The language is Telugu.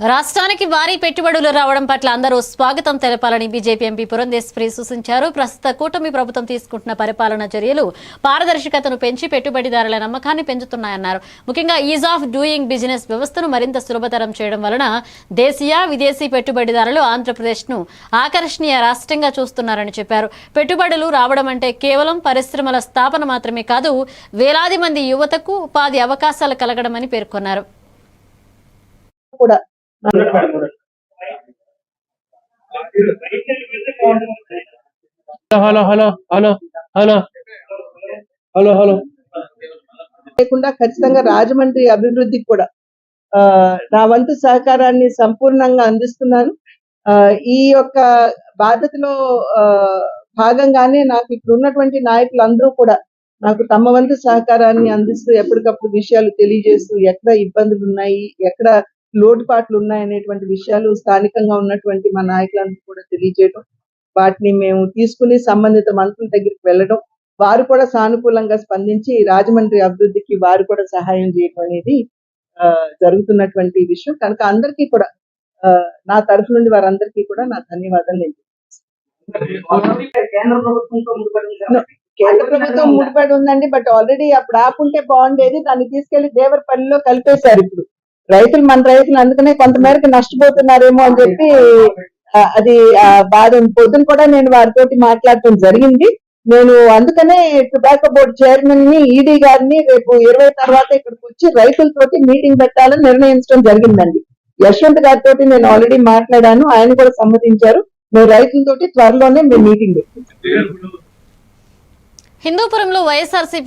రాష్ట్రానికి భారీ పెట్టుబడులు రావడం పట్ల అందరూ స్వాగతం తెలపాలని బీజేపీ ఎంపీ పురంధేశ్వరి సూచించారు. ప్రస్తుత కూటమి ప్రభుత్వం తీసుకుంటున్న పరిపాలనా చర్యలు పారదర్శకతను పెంచి పెట్టుబడిదారుల నమ్మకాన్ని పెంచుతున్నాయన్నారు. ముఖ్యంగా ఈజ్ ఆఫ్ డూయింగ్ బిజినెస్ వ్యవస్థను మరింత సులభతరం చేయడం వలన దేశీయ విదేశీ పెట్టుబడిదారులు ఆంధ్రప్రదేశ్ను ఆకర్షణీయ రాష్ట్రంగా చూస్తున్నారని చెప్పారు. పెట్టుబడులు రావడం అంటే కేవలం పరిశ్రమల స్థాపన మాత్రమే కాదు, వేలాది మంది యువతకు ఉపాధి అవకాశాలు కలగడమని పేర్కొన్నారు. లేకుండా ఖచ్చితంగా రాజమండ్రి అభివృద్ధికి కూడా నా వంతు సహకారాన్ని సంపూర్ణంగా అందిస్తున్నాను. ఈ యొక్క బాధ్యతలో భాగంగానే నాకు ఇప్పుడు ఉన్నటువంటి నాయకులందరూ కూడా నాకు తమ వంతు సహకారాన్ని అందిస్తూ ఎప్పటికప్పుడు విషయాలు తెలియజేస్తూ ఎక్కడ ఇబ్బందులు ఉన్నాయి, ఎక్కడ లోటుపాట్లు ఉన్నాయనేటువంటి విషయాలు స్థానికంగా ఉన్నటువంటి మా నాయకులందరూ కూడా తెలియజేయడం, వాటిని మేము తీసుకుని సంబంధిత మంత్రుల దగ్గరికి వెళ్ళడం, వారు కూడా సానుకూలంగా స్పందించి రాజమండ్రి అభివృద్ధికి వారు కూడా సహాయం చేయడం అనేది జరుగుతున్నటువంటి విషయం. కనుక అందరికీ కూడా నా తరఫు నుండి వారందరికీ కూడా నా ధన్యవాదాలు. కేంద్ర ప్రభుత్వం ముడిపడి ఉందండి, బట్ ఆల్రెడీ అప్పుడు ఆపుంటే బాగుండేది. దాన్ని తీసుకెళ్లి దేవరపల్లిలో కలిపేశారు. ఇప్పుడు మన రైతులు అందుకనే కొంతమేరకు నష్టపోతున్నారేమో అని చెప్పి అది బాధ. పొద్దున కూడా నేను వారితోటి మాట్లాడటం జరిగింది. నేను అందుకనే టొబాకో బోర్డు చైర్మన్ ని, ఈడీ గారిని రేపు 20 తర్వాత ఇక్కడికి వచ్చి రైతులతోటి మీటింగ్ పెట్టాలని నిర్ణయించడం జరిగిందండి. యశ్వంత్ గారితో నేను ఆల్రెడీ మాట్లాడాను, ఆయన కూడా సమ్మతించారు. మేము రైతులతోటి త్వరలోనే మేము మీటింగ్ పెట్టాం. హిందూపురంలో వైఎస్ఆర్సీపీ